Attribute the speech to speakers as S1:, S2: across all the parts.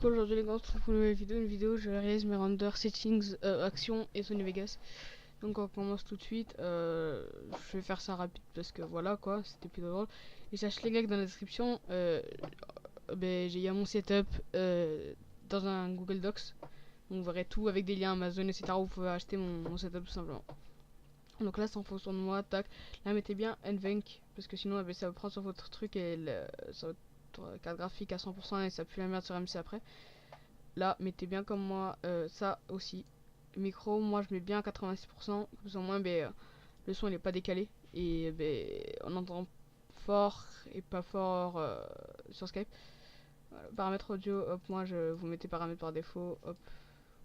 S1: quoi aujourd'hui les gars, on se retrouve pour une nouvelle vidéo, je réalise mes renders, settings, action et Sony Vegas. Donc on commence tout de suite, je vais faire ça rapide parce que voilà quoi, c'était plutôt drôle. Et sachez les gars que dans la description, il y a mon setup dans un Google Docs. Vous verrez tout avec des liens Amazon etc. où vous pouvez acheter mon setup tout simplement. Donc là c'est en fonction de moi, tac, là mettez bien NVENC parce que sinon ça va prendre sur votre truc et sur votre carte graphique à 100% et ça pue la merde sur MC après. Là mettez bien comme moi ça aussi. Micro, moi je mets bien à 86%, plus ou moins le son il est pas décalé et on entend fort et pas fort sur Skype. Voilà. Paramètres audio, hop, moi je vous mettez paramètres par défaut, hop,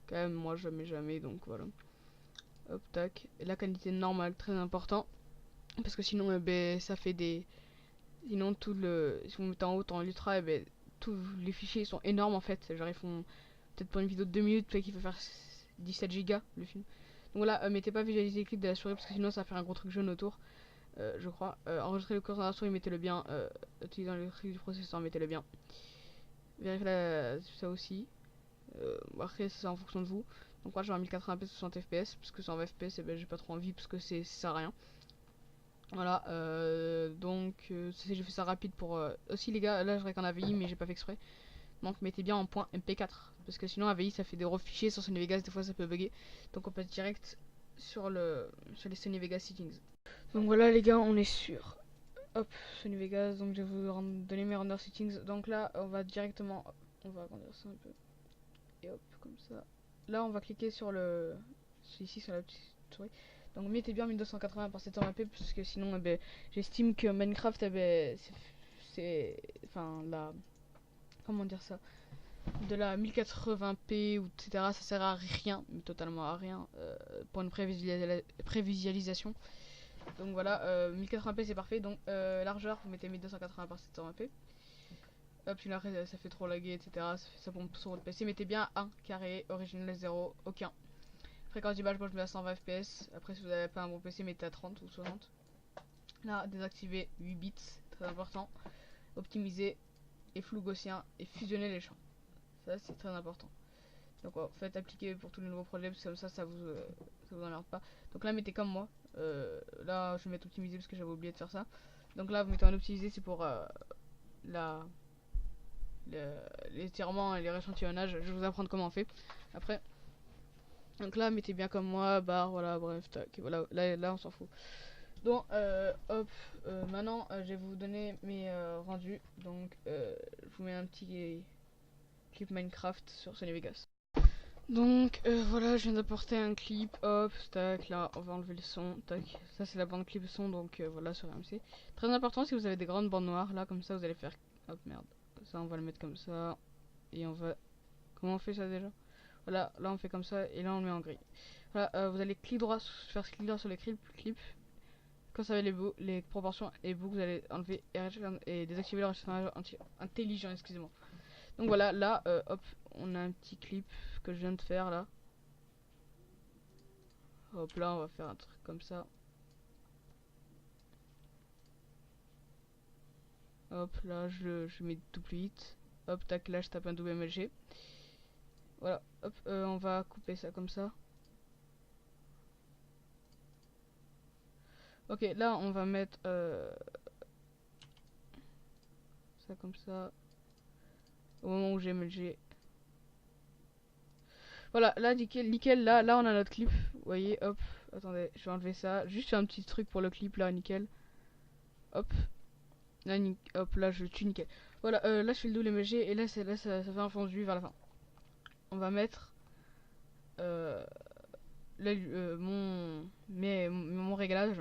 S1: quand même moi je mets jamais donc voilà. Hop, tac. Et la qualité normale, très important. Parce que sinon, ça fait des. Sinon, si vous mettez en haut, en ultra, tous les fichiers sont énormes en fait. Genre, ils font. Peut-être pour une vidéo de 2 minutes, peut-être qu'il faut faire 17 gigas le film. Donc voilà, mettez pas visualiser les clips de la souris parce que sinon, ça va faire un gros truc jaune autour. Je crois. Enregistrer le curseur dans la souris, mettez-le bien. Utilisant le truc du processeur, mettez-le bien. Vérifiez ça aussi. Après, c'est en fonction de vous. Donc moi j'ai un 1080p 60 fps parce que 120 fps j'ai pas trop envie parce que ça sert à rien. Voilà, j'ai fait ça rapide pour aussi les gars, là je dirais qu'en AVI mais j'ai pas fait exprès. Donc mettez bien en point MP4 parce que sinon AVI ça fait des gros fichiers sur Sony Vegas, des fois ça peut bugger. Donc on passe direct sur les Sony Vegas settings. Donc voilà les gars, on est sur hop Sony Vegas, donc je vais vous donner mes render settings. Donc là on va directement, on va agrandir ça un peu et hop comme ça. Là on va cliquer sur ici sur la petite souris. Donc mettez bien 1280 par 720p parce que sinon j'estime que Minecraft c'est enfin comment dire ça, de la 1080p ou etc. ça sert à rien, mais totalement à rien pour une prévisualisation. Donc voilà, 1080p c'est parfait. Donc largeur vous mettez 1280 par 720p. Hop, sinon après ça fait trop laguer, etc. Ça fait ça pompe sur votre PC. Mettez bien 1 carré, original 0, aucun. Fréquence d'image, moi je mets à 120 fps. Après, si vous n'avez pas un bon PC, mettez à 30 ou 60. Là, désactiver 8 bits, très important. Optimiser et flou gaussien et fusionner les champs. Ça, c'est très important. Donc, faites appliquer pour tous les nouveaux projets, parce que comme ça vous emmerde pas. Donc là, mettez comme moi. Là, je vais mettre optimiser parce que j'avais oublié de faire ça. Donc là, vous mettez en optimiser, c'est pour l'étirement et les réchantillonnages. Je vais vous apprendre comment on fait après. Donc là mettez bien comme moi, barre, voilà, bref, tac, voilà, là on s'en fout. Donc hop, maintenant je vais vous donner mes rendus. Donc je vous mets un petit clip Minecraft sur Sony Vegas. Donc voilà, je viens d'apporter un clip, hop, tac, là on va enlever le son, tac, ça c'est la bande clip son, donc voilà sur RMC. Très important si vous avez des grandes bandes noires, là comme ça vous allez faire, hop merde, ça on va le mettre comme ça, et on va, comment on fait ça déjà? Voilà, là on fait comme ça et là on le met en gris. Voilà, vous allez faire clic droit sur les clips. Quand ça va les proportions et vous allez enlever et désactiver le rachètement intelligent, excusez-moi. Donc voilà, là, hop, on a un petit clip que je viens de faire là. Hop, là on va faire un truc comme ça. Hop, là je mets tout plus vite. Hop, tac, là je tape un WMLG. Voilà, hop, on va couper ça comme ça. Ok, là on va mettre ça comme ça. Au moment où j'ai MLG. Voilà, là nickel, là on a notre clip. Vous voyez, hop, attendez, je vais enlever ça. Juste un petit truc pour le clip là, nickel. Hop. Là, hop, là je tue nickel. Voilà, là je fais le double MLG et là, ça fait un fondu vers la fin. On va mettre mon réglage.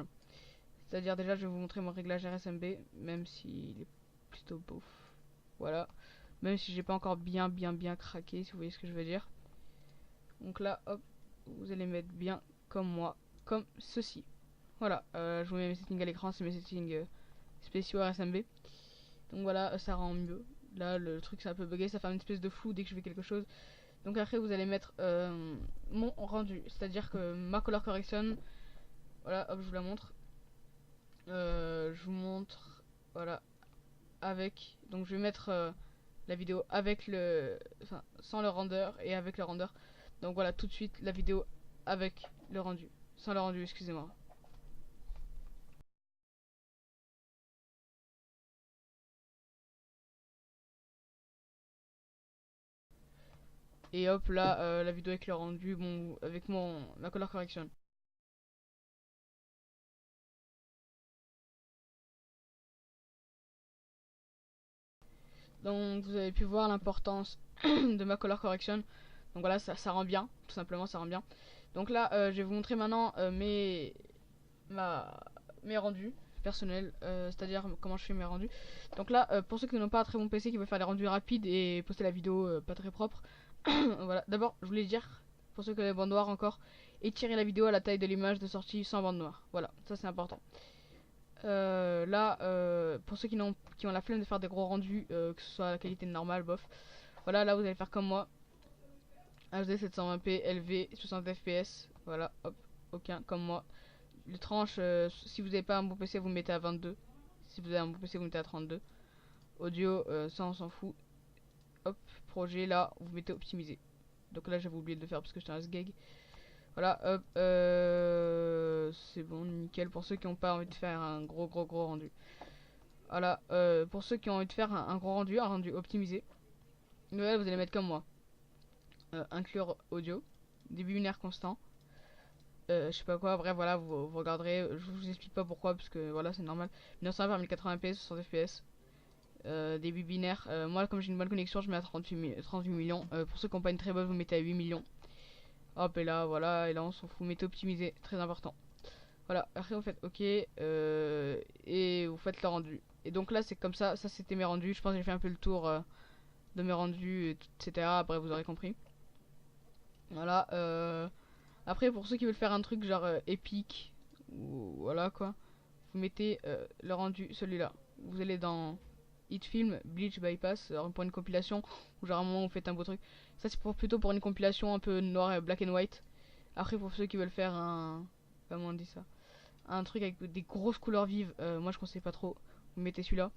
S1: C'est-à-dire déjà je vais vous montrer mon réglage RSMB, même s'il est plutôt beauf. Voilà. Même si j'ai pas encore bien craqué, si vous voyez ce que je veux dire. Donc là, hop, vous allez mettre bien comme moi, comme ceci. Voilà, je vous mets mes settings à l'écran, c'est mes settings spéciaux RSMB. Donc voilà, ça rend mieux. Là, le truc c'est un peu bugué, ça fait une espèce de flou dès que je fais quelque chose. Donc après, vous allez mettre mon rendu, c'est-à-dire que ma color correction, voilà, hop, je vous la montre. Je vous montre, voilà, avec, donc je vais mettre la vidéo avec le, enfin, sans le render et avec le render. Donc voilà, tout de suite la vidéo avec le rendu, sans le rendu, excusez-moi. Et hop là, la vidéo avec le rendu, bon, avec ma color correction. Donc vous avez pu voir l'importance de ma color correction. Donc voilà, ça rend bien, tout simplement, ça rend bien. Donc là, je vais vous montrer maintenant mes rendus personnels, c'est-à-dire comment je fais mes rendus. Donc là, pour ceux qui n'ont pas un très bon PC, qui veulent faire des rendus rapides et poster la vidéo pas très propre, voilà. D'abord, je voulais dire, pour ceux qui ont les bandes noires encore, étirer la vidéo à la taille de l'image de sortie sans bande noire. Voilà, ça c'est important. Là, pour ceux qui ont la flemme de faire des gros rendus, que ce soit à la qualité normale, bof. Voilà, là vous allez faire comme moi. HD 720p, LV, 60 fps. Voilà, hop, aucun, comme moi. Les tranches, si vous n'avez pas un bon PC, vous mettez à 22. Si vous avez un bon PC, vous mettez à 32. Audio, ça on s'en fout. Hop, projet, là, vous mettez optimisé. Donc là, j'avais oublié de le faire parce que j'étais un sgeg. Voilà, hop, c'est bon, nickel. Pour ceux qui n'ont pas envie de faire un gros rendu. Voilà, pour ceux qui ont envie de faire un gros rendu, un rendu optimisé. Là, vous allez mettre comme moi. Inclure audio, débit binaire constant. Je sais pas quoi, bref, voilà, vous regarderez. Je vous explique pas pourquoi, parce que voilà, c'est normal. 1920 par 1080p, 60 fps. Débit binaire. Moi, comme j'ai une bonne connexion, je mets à 38 millions. Pour ceux qui n'ont pas une très bonne, vous mettez à 8 millions. Hop, et là, voilà, et là, on s'en fout. Mettez optimisé, très important. Voilà, après, vous faites OK. Et vous faites le rendu. Et donc là, c'est comme ça. Ça, c'était mes rendus. Je pense que j'ai fait un peu le tour de mes rendus, etc. Après, vous aurez compris. Voilà. Après, pour ceux qui veulent faire un truc genre épique, ou voilà quoi, vous mettez le rendu, celui-là. Vous allez dans Hitfilm, Bleach Bypass, pour une compilation, ou genre à un moment vous faites un beau truc. Ça c'est plutôt pour une compilation un peu noir et black and white. Après, pour ceux qui veulent faire un, comment on dit ça, un truc avec des grosses couleurs vives, moi je conseille pas trop. Vous mettez celui-là.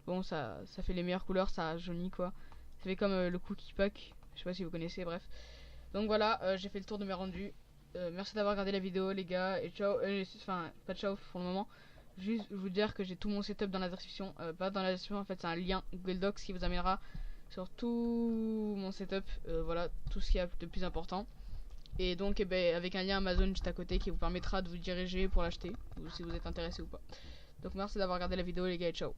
S1: Bon, ça fait les meilleures couleurs, ça jaunit quoi. Ça fait comme le Cookie Pack, je sais pas si vous connaissez, bref. Donc voilà, j'ai fait le tour de mes rendus. Merci d'avoir regardé la vidéo les gars, et ciao. Enfin, pas de ciao pour le moment. Juste vous dire que j'ai tout mon setup dans la description. Pas dans la description, en fait c'est un lien Google Docs qui vous amènera sur tout mon setup. Voilà, tout ce qu'il y a de plus important. Et donc eh ben, avec un lien Amazon juste à côté qui vous permettra de vous diriger pour l'acheter, ou si vous êtes intéressé ou pas. Donc merci d'avoir regardé la vidéo les gars, et ciao.